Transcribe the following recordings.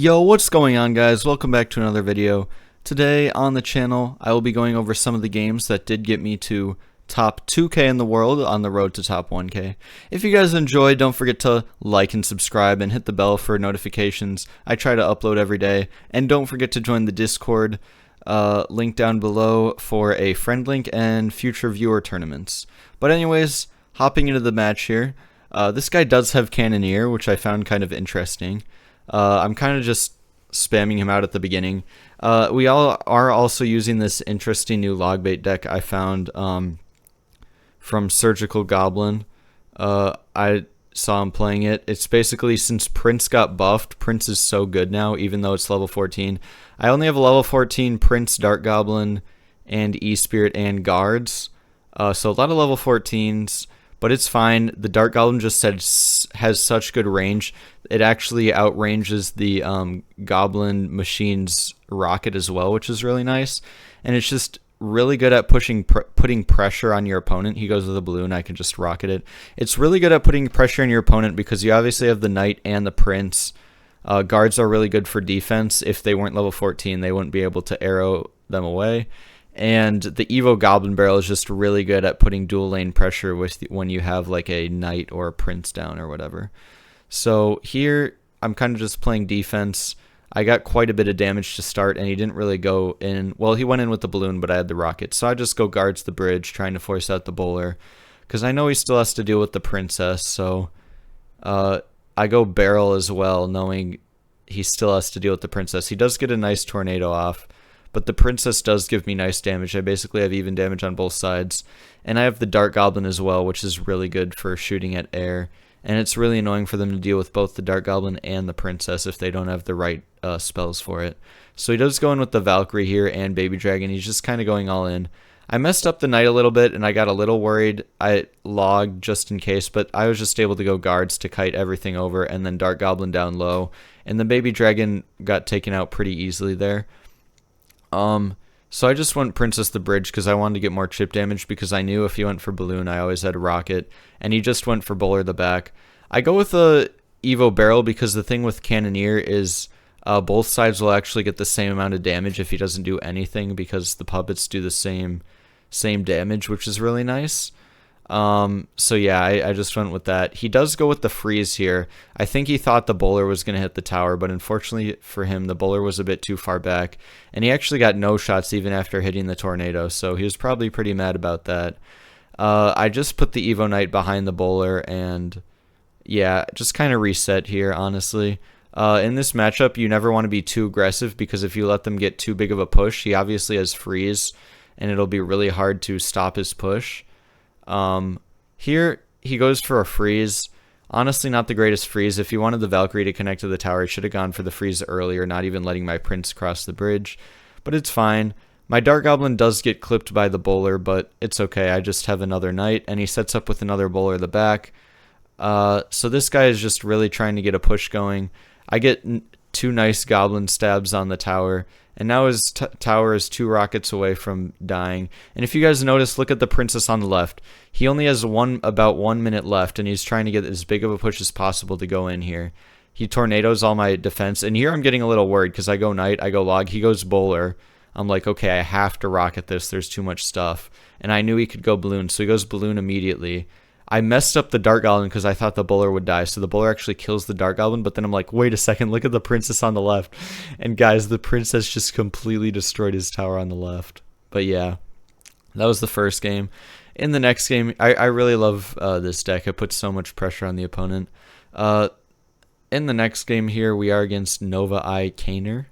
Yo, what's going on, guys? Welcome back to another video. Today on the channel, I will be going over some of the games that did get me to top 2K in the world on the road to top 1K. If you guys enjoyed, don't forget to like and subscribe and hit the bell for notifications. I try to upload every day. And don't forget to join the Discord, link down below for a friend link and future viewer tournaments. But anyways, hopping into the match here. This guy does have Cannoneer, which I found kind of interesting. I'm kind of just spamming him out at the beginning. We all are also using this interesting new Logbait deck I found from Surgical Goblin. I saw him playing it. It's basically, since Prince got buffed, Prince is so good now, even though it's level 14. I only have a level 14 Prince, Dark Goblin, and E-Spirit, and Guards. So a lot of level 14s. But it's fine. The Dark Goblin just has such good range. It actually outranges the Goblin Machine's rocket as well, which is really nice. And it's just really good at putting pressure on your opponent. He goes with a balloon. I can just rocket it. It's really good at putting pressure on your opponent because you obviously have the Knight and the Prince. Guards are really good for defense. If they weren't level 14, they wouldn't be able to arrow them away. And the Evo Goblin Barrel is just really good at putting dual lane pressure when you have like a Knight or a Prince down or whatever. So here I'm kind of just playing defense. I got quite a bit of damage to start, and he didn't really go in. Well, he went in with the balloon, but I had the rocket. So I just go Guards the bridge, trying to force out the bowler, because I know he still has to deal with the princess. So I go barrel as well, knowing he still has to deal with the princess. He does get a nice tornado off, but the princess does give me nice damage. I basically have even damage on both sides. And I have the Dark Goblin as well, which is really good for shooting at air. And it's really annoying for them to deal with both the Dark Goblin and the princess if they don't have the right spells for it. So he does go in with the Valkyrie here and Baby Dragon. He's just kind of going all in. I messed up the Knight a little bit, and I got a little worried. I logged just in case, but I was just able to go Guards to kite everything over, and then Dark Goblin down low. And the Baby Dragon got taken out pretty easily there. So I just went Princess the Bridge because I wanted to get more chip damage, because I knew if he went for Balloon, I always had a Rocket, and he just went for Bowler the back. I go with a Evo Barrel because the thing with Cannoneer is both sides will actually get the same amount of damage if he doesn't do anything, because the puppets do the same damage, which is really nice. So yeah, I just went with that. He does go with the freeze here. I think he thought the bowler was going to hit the tower, but unfortunately for him, the bowler was a bit too far back, and he actually got no shots even after hitting the tornado, so he was probably pretty mad about that. I just put the Evo Knight behind the bowler, and yeah, just kind of reset here, honestly. In this matchup, you never want to be too aggressive, because if you let them get too big of a push, he obviously has freeze, and it'll be really hard to stop his push. Here he goes for a freeze. Honestly, not the greatest freeze. If he wanted the Valkyrie to connect to the tower, he should have gone for the freeze earlier, not even letting my Prince cross the bridge. But it's fine. My Dark Goblin does get clipped by the bowler, but it's okay. I just have another Knight, and he sets up with another bowler at the back. So this guy is just really trying to get a push going. I get two nice Goblin stabs on the tower, and now his tower is 2 rockets away from dying. And if you guys notice, look at the princess on the left. He only has about 1 minute left, and he's trying to get as big of a push as possible to go in here. He tornadoes all my defense, and here I'm getting a little worried because I go Knight, I go Log, he goes Bowler. I'm like, okay, I have to rocket this. There's too much stuff. And I knew he could go Balloon, so he goes Balloon immediately. I messed up the Dark Goblin because I thought the bowler would die, so the bowler actually kills the Dark Goblin, but then I'm like, wait a second, look at the princess on the left. And guys, the princess just completely destroyed his tower on the left. But yeah, that was the first game. In the next game, I really love this deck. It puts so much pressure on the opponent. In the next game here, we are against Nova I Kaner.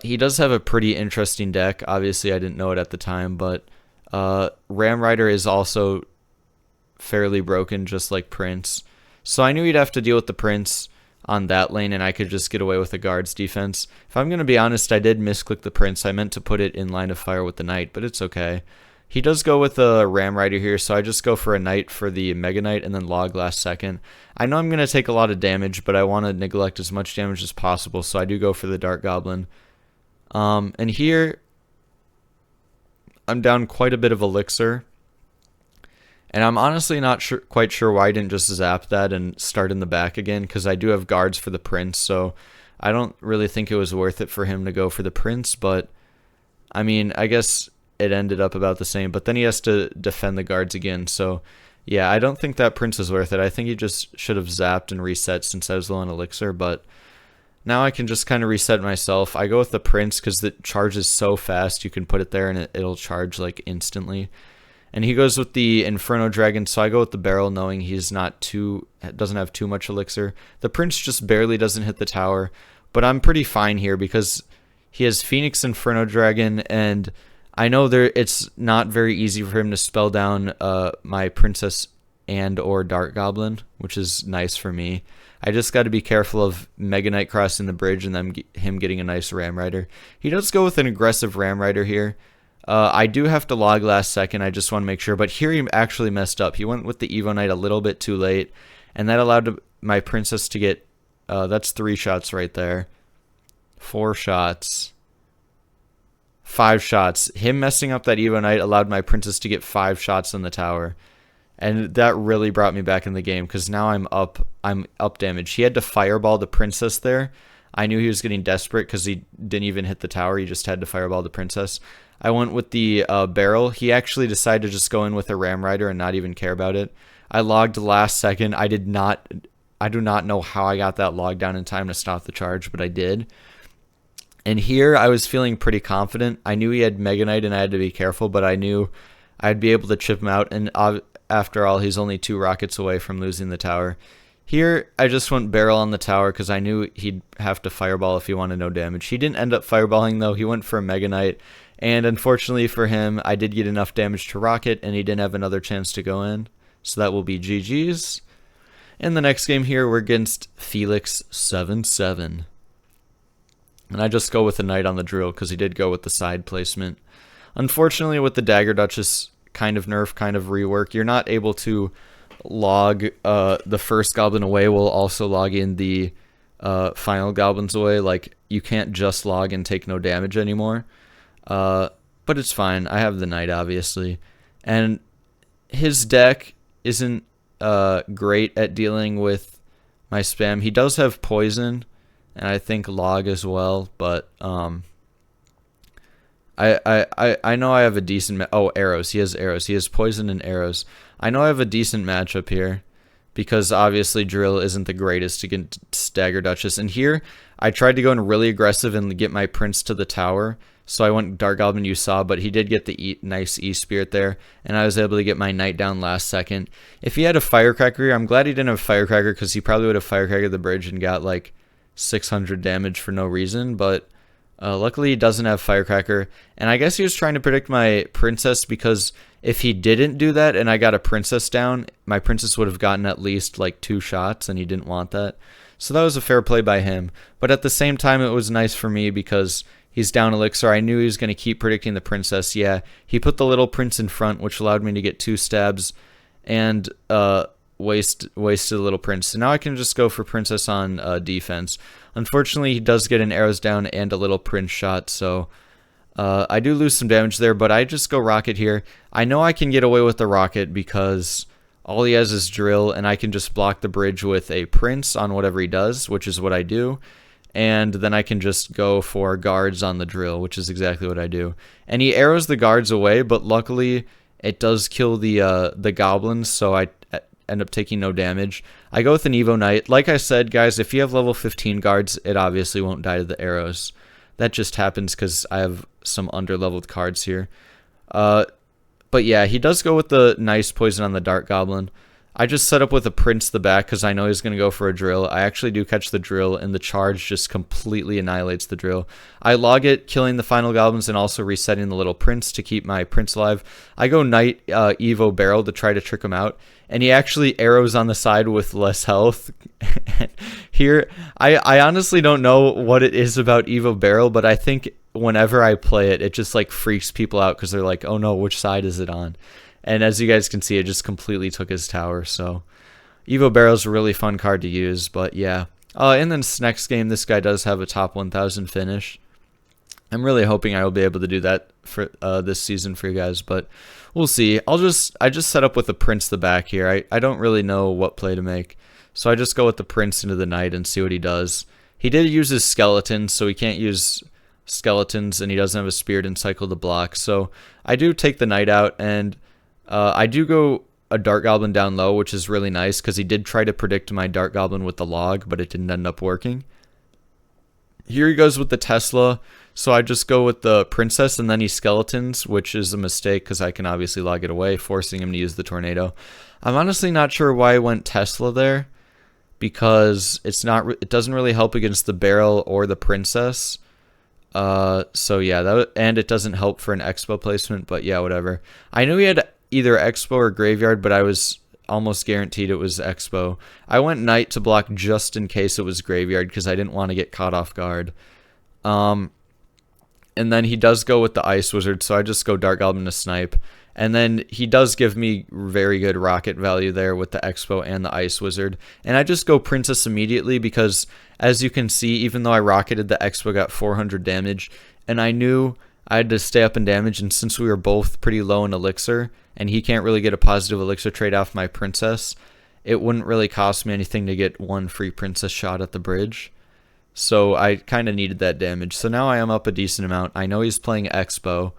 He does have a pretty interesting deck. Obviously, I didn't know it at the time, but Ram Rider is also fairly broken, just like Prince. So I knew he'd have to deal with the Prince on that lane, and I could just get away with the Guards defense. If I'm going to be honest, I did misclick the Prince. I meant to put it in line of fire with the Knight, but it's okay. He does go with a Ram Rider here, so I just go for a Knight for the Mega Knight and then Log last second. I know I'm going to take a lot of damage, but I want to neglect as much damage as possible, so I do go for the Dark Goblin. And here, I'm down quite a bit of Elixir. And I'm honestly not quite sure why I didn't just zap that and start in the back again, because I do have Guards for the Prince, so I don't really think it was worth it for him to go for the prince, but I mean, I guess it ended up about the same. But then he has to defend the guards again, so yeah, I don't think that prince is worth it. I think he just should have zapped and reset since I was low on elixir, but now I can just kind of reset myself. I go with the prince because it charges so fast. You can put it there and it'll charge like instantly. And he goes with the Inferno Dragon, so I go with the barrel knowing he's doesn't have too much elixir. The prince just barely doesn't hit the tower, but I'm pretty fine here because he has Phoenix Inferno Dragon, and I know it's not very easy for him to spell down my princess and or Dart Goblin, which is nice for me. I just got to be careful of Mega Knight crossing the bridge and then him getting a nice Ram Rider. He does go with an aggressive Ram Rider here. I do have to log last second, I just want to make sure, but here he actually messed up. He went with the Evo Knight a little bit too late, and that allowed my princess to get, that's 3 shots right there. 4 shots. 5 shots. Him messing up that Evo Knight allowed my princess to get 5 shots in the tower. And that really brought me back in the game because now I'm up damage. He had to fireball the princess there. I knew he was getting desperate because he didn't even hit the tower. He just had to fireball the princess. I went with the barrel. He actually decided to just go in with a Ram Rider and not even care about it. I logged last second. I do not know how I got that log down in time to stop the charge, but I did. And here I was feeling pretty confident. I knew he had Mega Knight and I had to be careful, but I knew I'd be able to chip him out. And after all, he's only 2 rockets away from losing the tower. Here, I just went barrel on the tower because I knew he'd have to fireball if he wanted no damage. He didn't end up fireballing, though. He went for a Mega Knight. And unfortunately for him, I did get enough damage to rocket, and he didn't have another chance to go in. So that will be GG's. In the next game here, we're against Felix 7-7. And I just go with the Knight on the drill because he did go with the side placement. Unfortunately, with the Dagger Duchess kind of nerf, kind of rework, you're not able to log the first goblin away while also log in the final goblins away. Like, you can't just log and take no damage anymore. But it's fine. I have the Knight, obviously. And his deck isn't great at dealing with my spam. He does have poison, and I think log as well, but I know I have a decent arrows. He has arrows. He has poison and arrows. I know I have a decent matchup here because obviously drill isn't the greatest against Dagger Duchess. And here I tried to go in really aggressive and get my prince to the tower. So I went Dart Goblin, you saw, but he did get the nice E-Spirit there, and I was able to get my Knight down last second. If he had a Firecracker, I'm glad he didn't have a Firecracker because he probably would have Firecrackered the bridge and got like 600 damage for no reason, but luckily he doesn't have Firecracker, and I guess he was trying to predict my princess because if he didn't do that and I got a princess down, my princess would have gotten at least like 2 shots, and he didn't want that. So that was a fair play by him, but at the same time it was nice for me because he's down elixir. I knew he was going to keep predicting the princess. Yeah, he put the little prince in front, which allowed me to get 2 stabs and wasted the little prince. So now I can just go for princess on defense. Unfortunately, he does get an arrows down and a little prince shot, so I do lose some damage there, but I just go rocket here. I know I can get away with the rocket because all he has is drill, and I can just block the bridge with a prince on whatever he does, which is what I do. And then I can just go for guards on the drill, which is exactly what I do. And he arrows the guards away, but luckily it does kill the goblins, so I end up taking no damage. I go with an Evo Knight. Like I said, guys, if you have level 15 guards, it obviously won't die to the arrows. That just happens because I have some under-leveled cards here. But yeah, he does go with the nice poison on the Dart Goblin. I just set up with a prince the back because I know he's going to go for a drill. I actually do catch the drill, and the charge just completely annihilates the drill. I log it, killing the final goblins and also resetting the little prince to keep my prince alive. I go Knight Evo Barrel to try to trick him out, and he actually arrows on the side with less health. Here, I honestly don't know what it is about Evo Barrel, but I think whenever I play it, it just like freaks people out because they're like, oh no, which side is it on? And as you guys can see, it just completely took his tower. So Evo Barrel is a really fun card to use. But yeah. In this next game, this guy does have a top 1,000 finish. I'm really hoping I will be able to do that for this season for you guys. But we'll see. I just set up with the Prince the back here. I don't really know what play to make. So I just go with the Prince into the Knight and see what he does. He did use his skeletons, so he can't use skeletons, and he doesn't have a spirit and cycle to block. So I do take the knight out, and I do go a Dart Goblin down low, which is really nice because he did try to predict my Dart Goblin with the log, but it didn't end up working. Here he goes with the Tesla, so I just go with the Princess and then he skeletons, which is a mistake because I can obviously log it away, forcing him to use the Tornado. I'm honestly not sure why I went Tesla there, because it doesn't really help against the barrel or the Princess. So yeah, and it doesn't help for an Expo placement, but yeah, whatever. I knew he had either Expo or Graveyard, but I was almost guaranteed it was Expo. I went Knight to block just in case it was Graveyard because I didn't want to get caught off guard. And then he does go with the Ice Wizard, so I just go Dart Goblin to snipe. And then he does give me very good rocket value there with the Expo and the Ice Wizard. And I just go Princess immediately because, as you can see, even though I rocketed, the Expo got 400 damage. And I knew I had to stay up in damage, and since we were both pretty low in Elixir, and he can't really get a positive Elixir trade off my Princess, it wouldn't really cost me anything to get one free Princess shot at the bridge. So I kind of needed that damage. So now I am up a decent amount. I know he's playing Expo.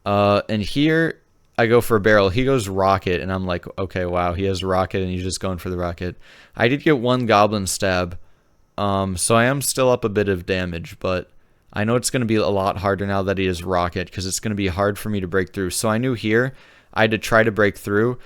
And here I go for a barrel. He goes rocket, and I'm like, okay, wow, he has rocket, and he's just going for the rocket. I did get one goblin stab. So I am still up a bit of damage, but I know it's going to be a lot harder now that he has rocket, because it's going to be hard for me to break through. So I knew here I had to try to break through.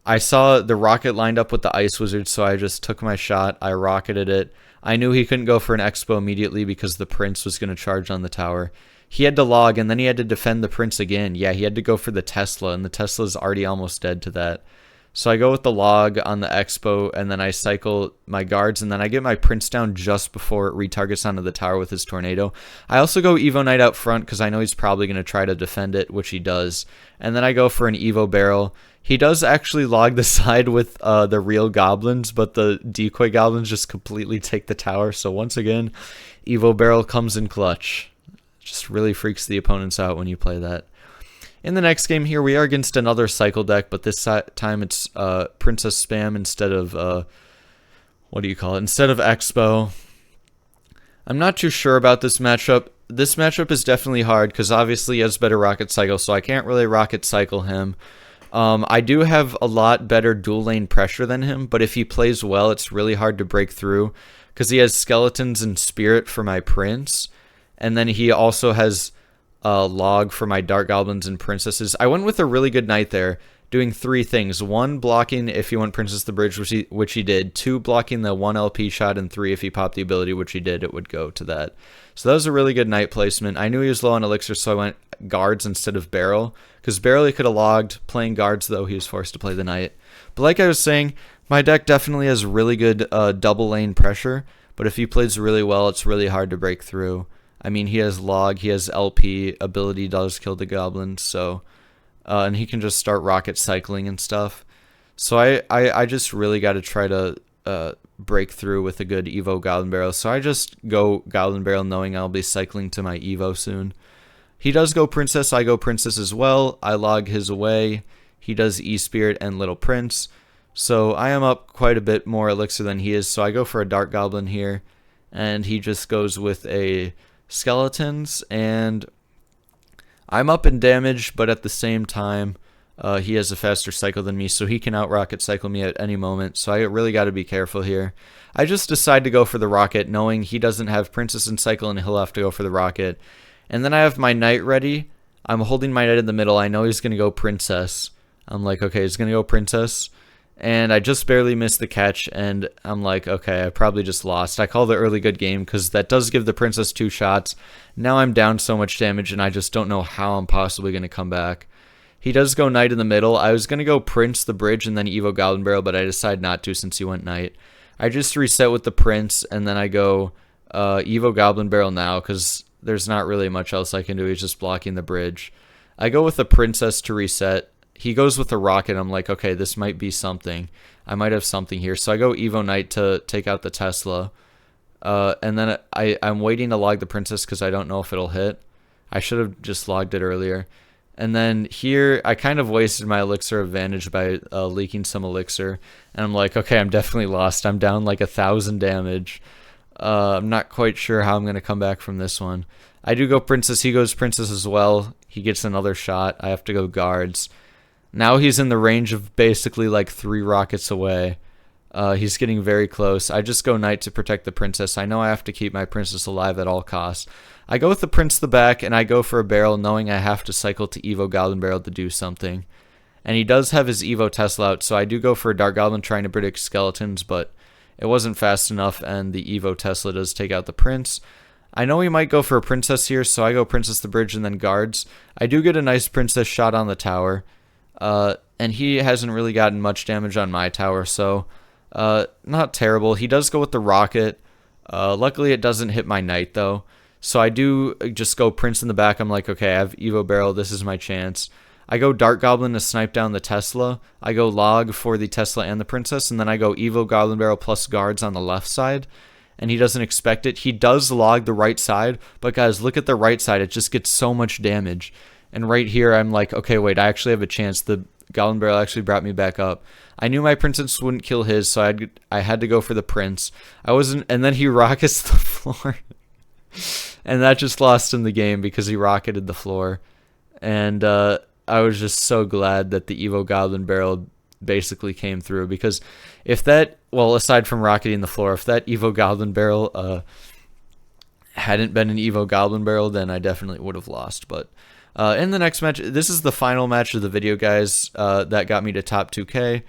I saw the rocket lined up with the Ice Wizard, so I just took my shot. I rocketed it. I knew he couldn't go for an Expo immediately because the Prince was going to charge on the tower. He had to log, and then he had to defend the Prince again. Yeah, he had to go for the Tesla, and the Tesla's already almost dead to that. So I go with the log on the Expo, and then I cycle my guards, and then I get my Prince down just before it retargets onto the tower with his Tornado. I also go Evo Knight out front because I know he's probably going to try to defend it, which he does. And then I go for an Evo Barrel. He does actually log the side with the real goblins, but the decoy goblins just completely take the tower. So once again, Evo Barrel comes in clutch. Just really freaks the opponents out when you play that. In the next game here, we are against another cycle deck, but this time it's Princess Spam instead of, what do you call it? Instead of Expo. I'm not too sure about this matchup. This matchup is definitely hard because obviously he has better rocket cycle, so I can't really rocket cycle him. I do have a lot better dual lane pressure than him, but if he plays well, it's really hard to break through because he has skeletons and spirit for my Prince, and then he also has log for my Dart Goblins and Princesses. I went with a really good Knight there, doing 3 things. 1, blocking if he went Princess the Bridge, which he did. 2, blocking the 1 LP shot, and 3, if he popped the ability, which he did, it would go to that. So that was a really good Knight placement. I knew he was low on Elixir, so I went guards instead of barrel, because barrel he could have logged. Playing guards, though, he was forced to play the Knight. But like I was saying, my deck definitely has really good double lane pressure, but if he plays really well, it's really hard to break through. I mean, he has log, he has LP, ability does kill the goblins, so and he can just start rocket cycling and stuff. So I just really got to try to break through with a good Evo Goblin Barrel. So I just go Goblin Barrel knowing I'll be cycling to my Evo soon. He does go Princess, I go Princess as well. I log his away. He does E-Spirit and Little Prince. So I am up quite a bit more Elixir than he is, so I go for a Dart Goblin here. And he just goes with a Skeletons, and I'm up in damage, but at the same time, he has a faster cycle than me, so he can out-rocket cycle me at any moment, so I really got to be careful here. I just decide to go for the rocket, knowing he doesn't have Princess and cycle, and he'll have to go for the rocket. And then I have my Knight ready. I'm holding my Knight in the middle. I know he's going to go Princess. I'm like, okay, he's going to go Princess. And I just barely missed the catch, and I'm like, okay, I probably just lost. I call the early good game, because that does give the Princess 2 shots. Now I'm down so much damage, and I just don't know how I'm possibly going to come back. He does go Knight in the middle. I was going to go Prince the Bridge and then Evo Goblin Barrel, but I decided not to since he went Knight. I just reset with the Prince, and then I go Evo Goblin Barrel now, because there's not really much else I can do. He's just blocking the bridge. I go with the Princess to reset. He goes with the rocket. I'm like, okay, this might be something. I might have something here. So I go Evo Knight to take out the Tesla. And then I'm waiting to log the Princess because I don't know if it'll hit. I should have just logged it earlier. And then here, I kind of wasted my Elixir advantage by leaking some Elixir. And I'm like, okay, I'm definitely lost. I'm down like 1,000 damage. I'm not quite sure how I'm going to come back from this one. I do go princess. He goes princess as well. He gets another shot. I have to go guards. Now he's in the range of basically like 3 rockets away. He's getting very close. I just go knight to protect the princess. I know I have to keep my princess alive at all costs. I go with the prince to the back, and I go for a barrel, knowing I have to cycle to Evo Goblin Barrel to do something. And he does have his Evo Tesla out, so I do go for a Dark Goblin trying to predict skeletons, but it wasn't fast enough, and the Evo Tesla does take out the prince. I know he might go for a princess here, so I go princess the bridge and then guards. I do get a nice princess shot on the tower, and he hasn't really gotten much damage on my tower, so not terrible. He does go with the rocket. Luckily, it doesn't hit my knight, though. So I do just go prince in the back. I'm like, okay, I have Evo Barrel. This is my chance. I go Dark Goblin to snipe down the Tesla. I go log for the Tesla and the princess, and then I go Evo Goblin Barrel plus guards on the left side. And he doesn't expect it. He does log the right side, but guys, look at the right side. It just gets so much damage. And right here, I'm like, okay, wait, I actually have a chance. The Goblin Barrel actually brought me back up. I knew my princess wouldn't kill his, so I had to go for the prince. And then he rockets the floor. And that just lost him the game because he rocketed the floor. And I was just so glad that the Evo Goblin Barrel basically came through, because if that, well, aside from rocketing the floor, if that Evo Goblin Barrel hadn't been an Evo Goblin Barrel, then I definitely would have lost. But in the next match, this is the final match of the video, guys, that got me to top 2K.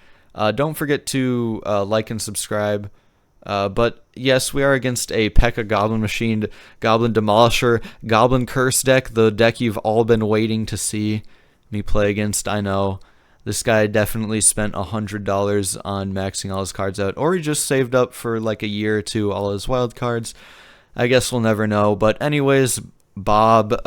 Don't forget to like and subscribe. But yes, we are against a P.E.K.K.A. Goblin Machine, Goblin Demolisher, Goblin Curse deck, the deck you've all been waiting to see me play against. I know this guy definitely spent $100 on maxing all his cards out, or he just saved up for like a year or two all his wild cards. I guess we'll never know. But anyways, Bob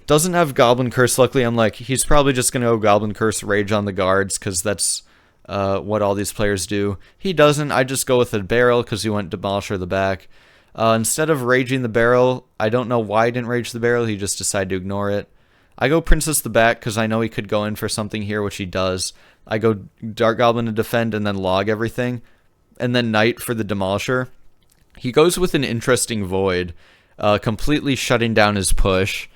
doesn't have Goblin Curse. Luckily, I'm like, he's probably just gonna go Goblin Curse Rage on the guards, because that's what all these players do. He doesn't. I just go with a barrel because he went Demolisher the back. Instead of raging the barrel, I don't know why he didn't rage the barrel. He just decided to ignore it. I go Princess the back because I know he could go in for something here, which he does. I go Dark Goblin to defend and then log everything. And then Knight for the Demolisher. He goes with an interesting Void, completely shutting down his push.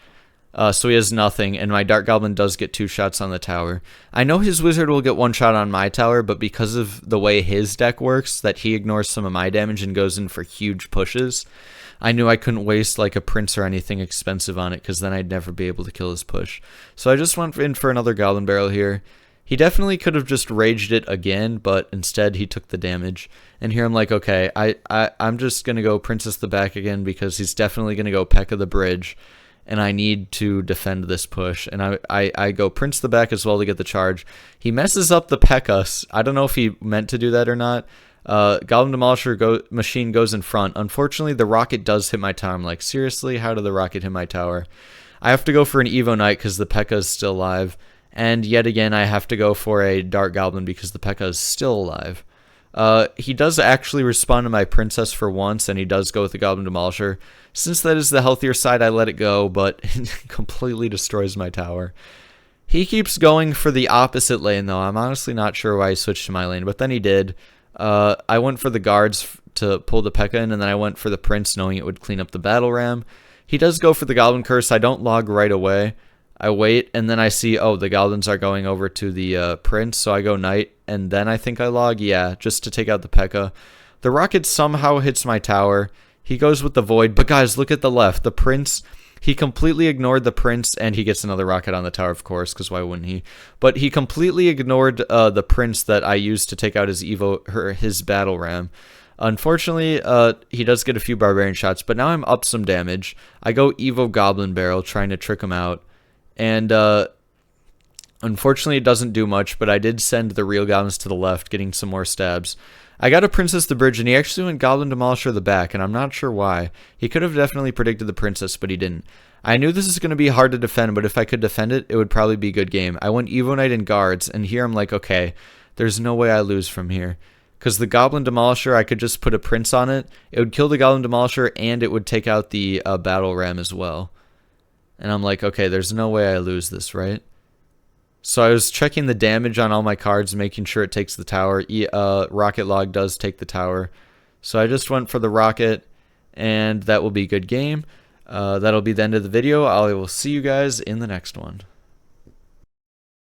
So he has nothing, and my Dark Goblin does get 2 shots on the tower. I know his Wizard will get 1 shot on my tower, but because of the way his deck works, that he ignores some of my damage and goes in for huge pushes, I knew I couldn't waste like a Prince or anything expensive on it, because then I'd never be able to kill his push. So I just went in for another Goblin Barrel here. He definitely could have just raged it again, but instead he took the damage. And here I'm like, okay, I'm just going to go Princess the back again, because he's definitely going to go P.E.K.K.A. the bridge. And I need to defend this push. And I go Prince the back as well to get the charge. He messes up the P.E.K.K.A. I don't know if he meant to do that or not. Goblin Demolisher Machine goes in front. Unfortunately, the rocket does hit my tower. I'm like, seriously? How did the rocket hit my tower? I have to go for an Evo Knight because the P.E.K.K.A. is still alive. And yet again, I have to go for a Dark Goblin because the P.E.K.K.A. is still alive. He does actually respond to my Princess for once, and he does go with the Goblin Demolisher. Since that is the healthier side, I let it go, but it completely destroys my tower. He keeps going for the opposite lane, though. I'm honestly not sure why he switched to my lane, but then he did. I went for the guards to pull the P.E.K.K.A. in, and then I went for the Prince, knowing it would clean up the Battle Ram. He does go for the Goblin Curse. I don't log right away. I wait, and then I see, oh, the Goblins are going over to the Prince, so I go Knight, and then I think I log, yeah, just to take out the P.E.K.K.A. The rocket somehow hits my tower. He goes with the Void, but guys, look at the left. The Prince, he completely ignored the Prince, and he gets another rocket on the tower, of course, because why wouldn't he? But he completely ignored the Prince that I used to take out his Battle Ram. Unfortunately, he does get a few Barbarian shots, but now I'm up some damage. I go Evo Goblin Barrel, trying to trick him out. And unfortunately, it doesn't do much, but I did send the real goblins to the left, getting some more stabs. I got a Princess the bridge, and he actually went Goblin Demolisher the back, and I'm not sure why. He could have definitely predicted the Princess, but he didn't. I knew this is going to be hard to defend, but if I could defend it, it would probably be a good game. I went Evo Knight and guards, and here I'm like, okay, there's no way I lose from here. Because the Goblin Demolisher, I could just put a Prince on it. It would kill the Goblin Demolisher, and it would take out the Battle Ram as well. And I'm like, okay, there's no way I lose this, right? So I was checking the damage on all my cards, making sure it takes the tower. Rocket Log does take the tower. So I just went for the rocket, and that will be good game. That'll be the end of the video. I will see you guys in the next one.